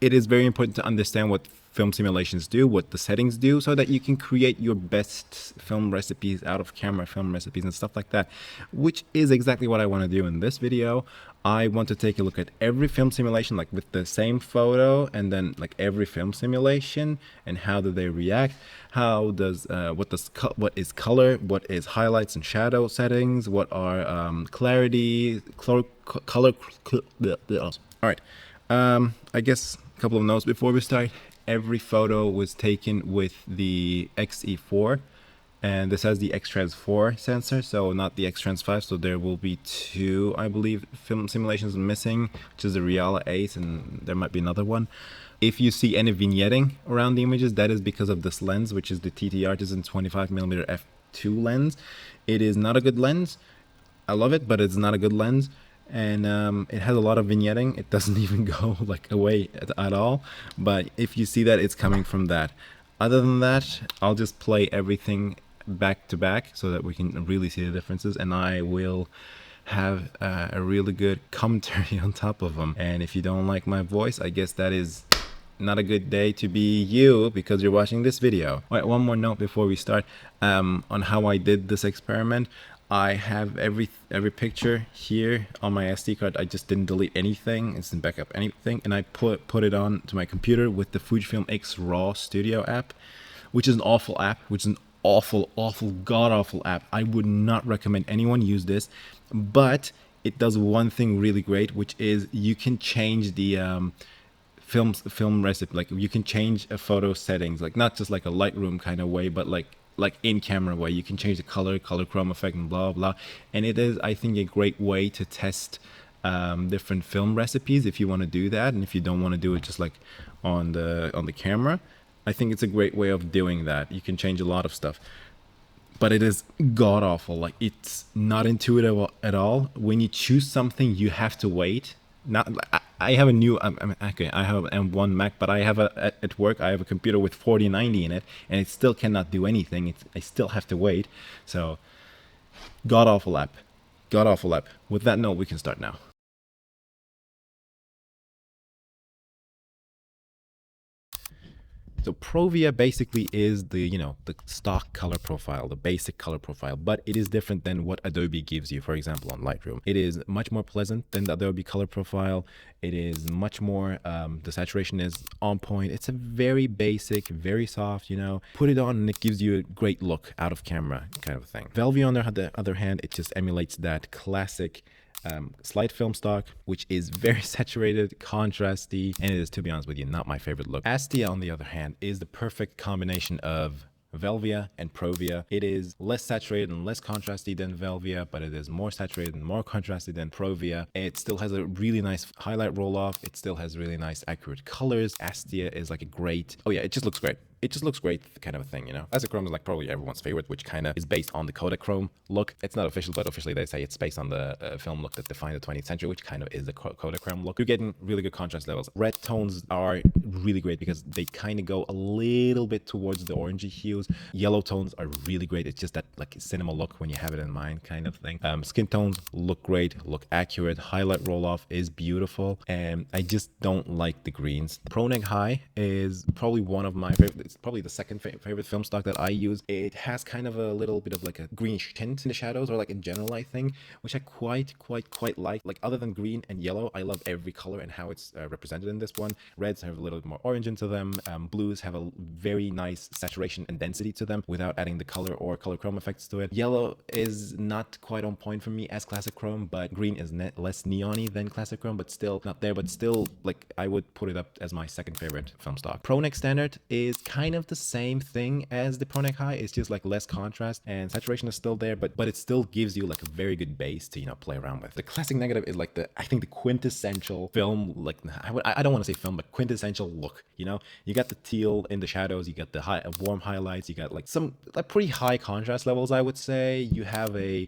it is very important to understand what film simulations do, what the settings do, so that you can create your best film recipes, out of camera film recipes and stuff like that, which is exactly what I want to do in this video. I want to take a look at every film simulation, like with the same photo, and then like every film simulation and how do they react, how does what is color, what is highlights and shadow settings, what are clarity, color. All right, I guess a couple of notes before we start. Every photo was taken with the XE4, and this has the X-Trans 4 sensor, so not the X-Trans 5, so there will be two, I believe, film simulations missing, which is the Reala 8, and there might be another one. If you see any vignetting around the images, that is because of this lens, which is the TTArtisan 25mm f2 lens. It is not a good lens. I love it, but it's not a good lens. And it has a lot of vignetting. It doesn't even go like away at all. But if you see that, it's coming from that. Other than that, I'll just play everything back to back so that we can really see the differences, and I will have a really good commentary on top of them. And if you don't like my voice, I guess that is not a good day to be you, because you're watching this video. All right, one more note before we start on how I did this experiment. I have every picture here on my SD card. I just didn't delete anything. It didn't back up anything, and I put it on to my computer with the Fujifilm X RAW Studio app, which is an awful app, which is an awful, god-awful app. I would not recommend anyone use this, but it does one thing really great, which is you can change the film recipe. Like, you can change a photo settings, like not just like a Lightroom kind of way, but like in camera way. You can change the color chrome effect and blah blah. And it is, I think, a great way to test different film recipes if you want to do that, and if you don't want to do it just like on the camera. I think it's a great way of doing that. You can change a lot of stuff, but it is god awful. Like, it's not intuitive at all. When you choose something, you have to wait. Not, I have a new, okay, I have an M1 Mac, but I have at work, I have a computer with 4090 in it, and it still cannot do anything. I still have to wait. So, god awful app. God awful app. With that note, we can start now. So Provia basically is the stock color profile, the basic color profile, but it is different than what Adobe gives you, for example, on Lightroom. It is much more pleasant than the Adobe color profile. It is much more, the saturation is on point. It's a very basic, very soft, put it on and it gives you a great look out of camera kind of thing. Velvia, on the other hand, it just emulates that classic slide film stock, which is very saturated, contrasty, and it is, to be honest with you, not my favorite look. Astia, on the other hand, is the perfect combination of Velvia and Provia. It is less saturated and less contrasty than Velvia, but it is more saturated and more contrasty than Provia. It still has a really nice highlight roll-off. It still has really nice accurate colors. Astia is like a great, oh yeah, it just looks great. It just looks great, kind of a thing, Chrome is like probably everyone's favorite, which kind of is based on the Kodachrome look. It's not official, but officially they say it's based on the film look that defined the 20th century, which kind of is the Kodachrome look. You're getting really good contrast levels. Red tones are really great because they kind of go a little bit towards the orangey hues. Yellow tones are really great. It's just that like cinema look when you have it in mind kind of thing. Skin tones look great, look accurate. Highlight roll-off is beautiful, and I just don't like the greens. Proneg High is probably one of my favorite. It's probably the second favorite film stock that I use. It has kind of a little bit of like a greenish tint in the shadows, or like in general, I think, which I quite like. Like, other than green and yellow, I love every color and how it's represented in this one. Reds have a little bit more orange into them. Blues have a very nice saturation and density to them without adding the color or color chrome effects to it. Yellow is not quite on point for me as classic chrome, but green is less neon-y than classic chrome, but still not there, but still, like, I would put it up as my second favorite film stock. Proneg Standard is kind of the same thing as the Proneg High. It's just like less contrast and saturation is still there, but it still gives you like a very good base to play around with. The classic negative is like I think the quintessential film, like, I don't want to say film, but quintessential look. You got the teal in the shadows, you got the warm highlights, you got like some like pretty high contrast levels, I would say. You have the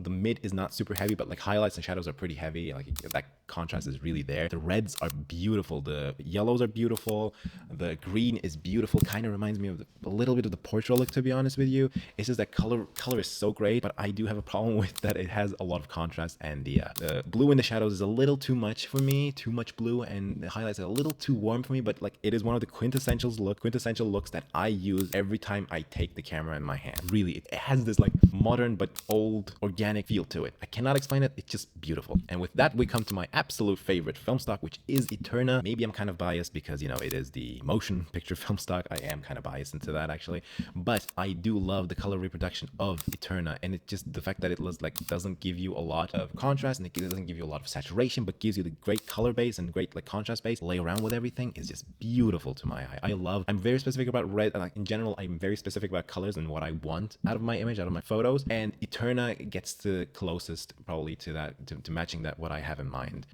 mid is not super heavy, but like highlights and shadows are pretty heavy. Like, that contrast is really there. The reds are beautiful, the yellows are beautiful, the green is beautiful. Kind of reminds me of a little bit of the portrait look, to be honest with you. It's just that color is so great, but I do have a problem with that it has a lot of contrast, and the blue in the shadows is a little too much for me, too much blue, and the highlights are a little too warm for me. But like, it is one of the quintessential looks that I use every time I take the camera in my hand. Really, it has this like modern but old organic feel to it. I cannot explain it, it's just beautiful. And with that, we come to my absolute favorite film stock, which is Eterna. Maybe I'm kind of biased because, you know, it is the motion picture film stock. I am kind of biased into that actually, but I do love the color reproduction of Eterna, and it's just the fact that it doesn't give you a lot of contrast, and it doesn't give you a lot of saturation, but gives you the great color base and great like contrast base lay around with everything is just beautiful to my eye. I'm very specific about red, and like in general I'm very specific about colors and what I want out of my image, out of my photos, and Eterna gets the closest probably to that, to matching that what I have in mind.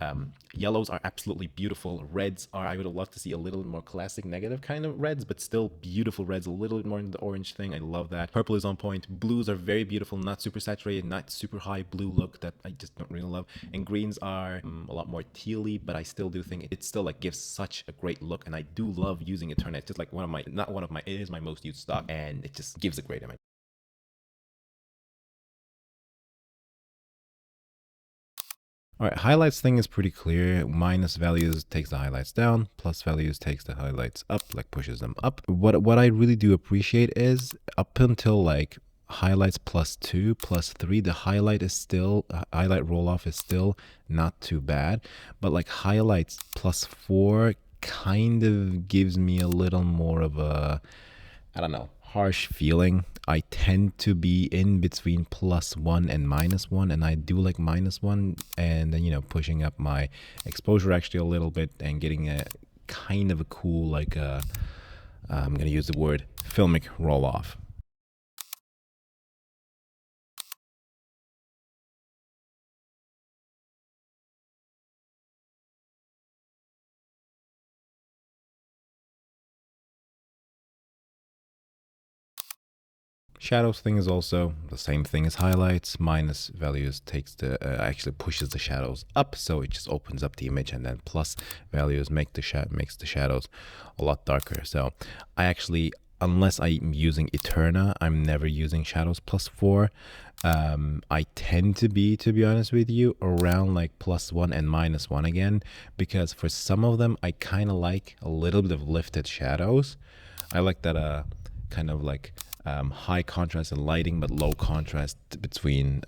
Yellows are absolutely beautiful. Reds are, I would have loved to see a little more classic negative kind of reds, but still beautiful reds, a little bit more in the orange thing. I love that. Purple is on point. Blues are very beautiful, not super saturated, not super high blue look that I just don't really love. And greens are a lot more tealy, but I still do think it still like gives such a great look, and I do love using Eterna. It's just like it is my most used stock, and it just gives a great image. All right, highlights thing is pretty clear. Minus values takes the highlights down, plus values takes the highlights up, like pushes them up. What I really do appreciate is up until like highlights +2, +3, the highlight roll off is still not too bad, but like highlights +4 kind of gives me a little more of a, I don't know, harsh feeling. I tend to be in between +1 and -1, and I do like -1, and then, you know, pushing up my exposure actually a little bit and getting a kind of a cool, like I'm gonna use the word filmic roll off. Shadows thing is also the same thing as highlights. Minus values takes the actually pushes the shadows up, so it just opens up the image, and then plus values makes the shadows a lot darker. So I actually, unless I'm using Eterna, I'm never using shadows +4. I tend to be honest with you, around like +1 and -1 again, because for some of them I kind of like a little bit of lifted shadows. I like that kind of like high contrast and lighting but low contrast between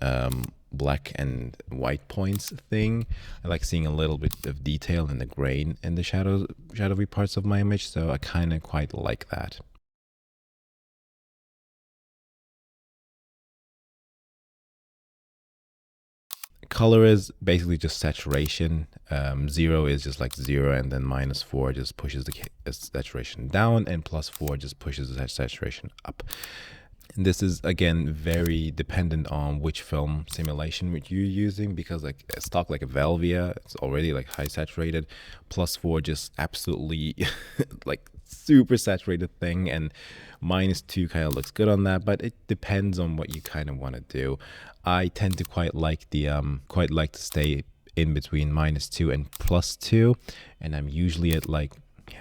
black and white points thing. I like seeing a little bit of detail in the grain in the shadowy parts of my image, so I kind of quite like that. Color is basically just saturation. 0 is just like 0, and then -4 just pushes the saturation down, and +4 just pushes the saturation up. And this is again very dependent on which film simulation you're using, because like a stock like a Velvia, it's already like high saturated. +4 just absolutely like super saturated thing, and -2 kind of looks good on that, but it depends on what you kind of want to do. I tend to quite like to stay in between -2 and +2, and I'm usually at like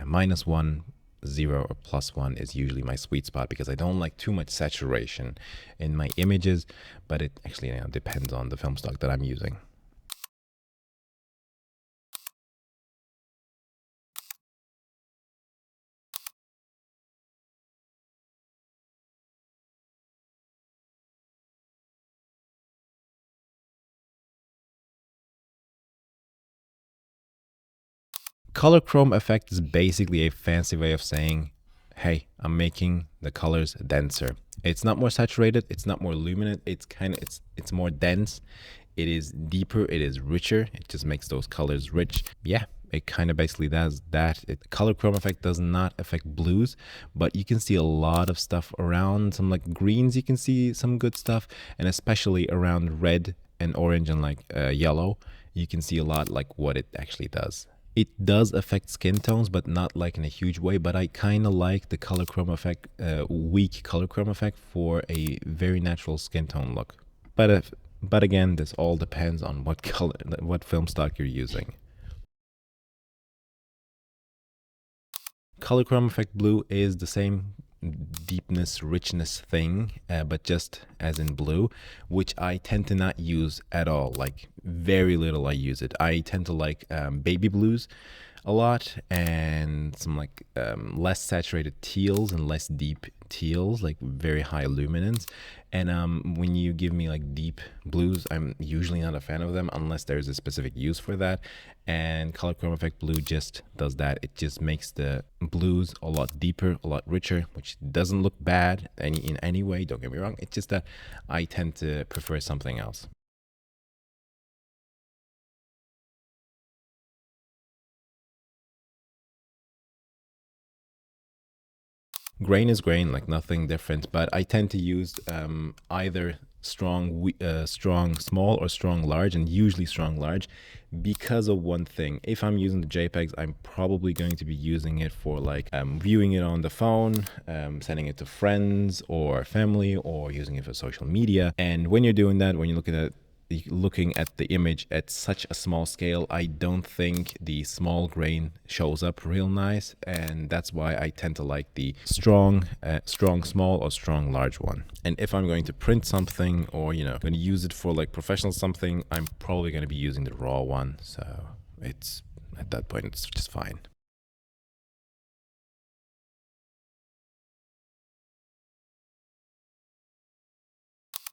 -1, 0 or +1 is usually my sweet spot, because I don't like too much saturation in my images, but it actually, you know, depends on the film stock that I'm using. Color chrome effect is basically a fancy way of saying, hey, I'm making the colors denser. It's not more saturated, it's not more luminant, it's more dense, it is deeper, it is richer, it just makes those colors rich. Yeah, it kind of basically does that. Color chrome effect does not affect blues, but you can see a lot of stuff around some like greens, you can see some good stuff, and especially around red and orange and like yellow, you can see a lot like what it actually does. It does affect skin tones, but not like in a huge way, but I kind of like the color chrome effect, weak color chrome effect for a very natural skin tone look. But again, this all depends on what film stock you're using. Color chrome effect blue is the same deepness, richness thing, but just as in blue, which I tend to not use at all. Like very little I use it. I tend to like baby blues a lot, and some like less saturated teals and less deep teals, like very high luminance. And when you give me like deep blues, I'm usually not a fan of them unless there's a specific use for that. And color chrome effect blue just does that. It just makes the blues a lot deeper, a lot richer, which doesn't look bad in any way, don't get me wrong. It's just that I tend to prefer something else. Grain is grain, like nothing different, but I tend to use either strong small or strong large, and usually strong large, because of one thing. If I'm using the JPEGs, I'm probably going to be using it for like viewing it on the phone, sending it to friends or family, or using it for social media. And when you're doing that, when you're looking at the image at such a small scale, I don't think the small grain shows up real nice, and that's why I tend to like the strong small or strong large one. And if I'm going to print something, or going to use it for like professional something, I'm probably going to be using the raw one. So it's at that point it's just fine.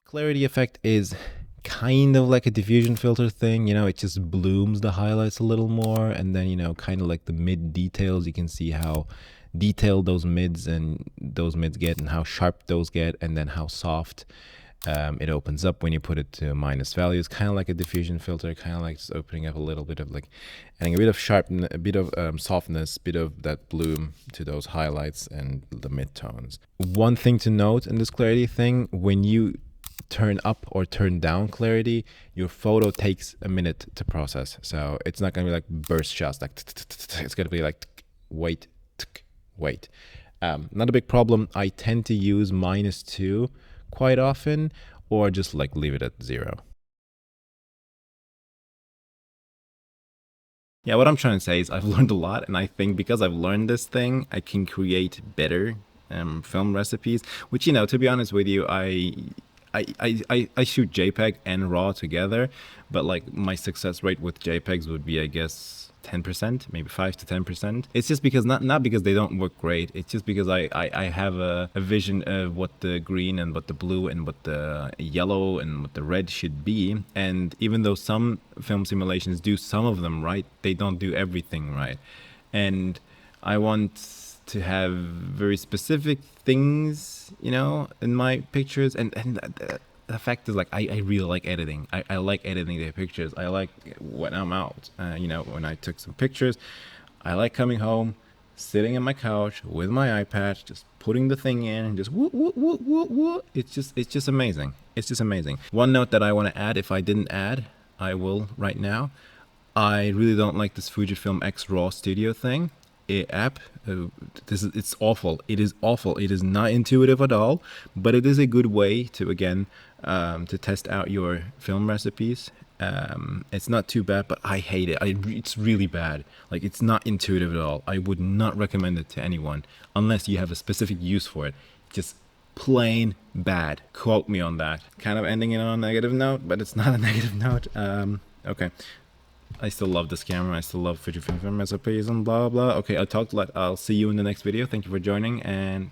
Clarity effect is kind of like a diffusion filter thing, it just blooms the highlights a little more, and then kind of like the mid details, you can see how detailed those mids get, and how sharp those get, and then how soft it opens up when you put it to minus values, kind of like a diffusion filter, kind of like just opening up a little bit of like adding a bit of sharpness, a bit of softness, a bit of that bloom to those highlights and the midtones. One thing to note in this clarity thing: when you turn up or turn down clarity, your photo takes a minute to process. So it's not going to be like burst shots, like it's going to be like wait. Not a big problem. I tend to use -2 quite often, or just like leave it at 0. Yeah, what I'm trying to say is I've learned a lot, and I think because I've learned this thing, I can create better film recipes, which, to be honest with you, I shoot JPEG and RAW together, but like my success rate with JPEGs would be, I guess, 10%, maybe 5 to 10%. It's just because not because they don't work great. It's just because I have a vision of what the green and what the blue and what the yellow and what the red should be. And even though some film simulations do some of them right, they don't do everything right. And I want to have very specific things, in my pictures. And the fact is, like, I really like editing. I like editing the pictures. I like when I'm out, when I took some pictures, I like coming home, sitting on my couch with my iPad, just putting the thing in and just whoop. It's just amazing. It's just amazing. One note that I want to add, if I didn't add, I will right now. I really don't like this Fujifilm X RAW Studio thing. App. It's awful. It is awful. It is not intuitive at all, but it is a good way to, again, to test out your film recipes. It's not too bad, but I hate it. It's really bad. Like, it's not intuitive at all. I would not recommend it to anyone unless you have a specific use for it. Just plain bad. Quote me on that. Kind of ending it on a negative note, but it's not a negative note. Okay. I still love this camera. I still love Fujifilm recipes and blah blah. Okay, I talked a lot. I'll see you in the next video. Thank you for joining, and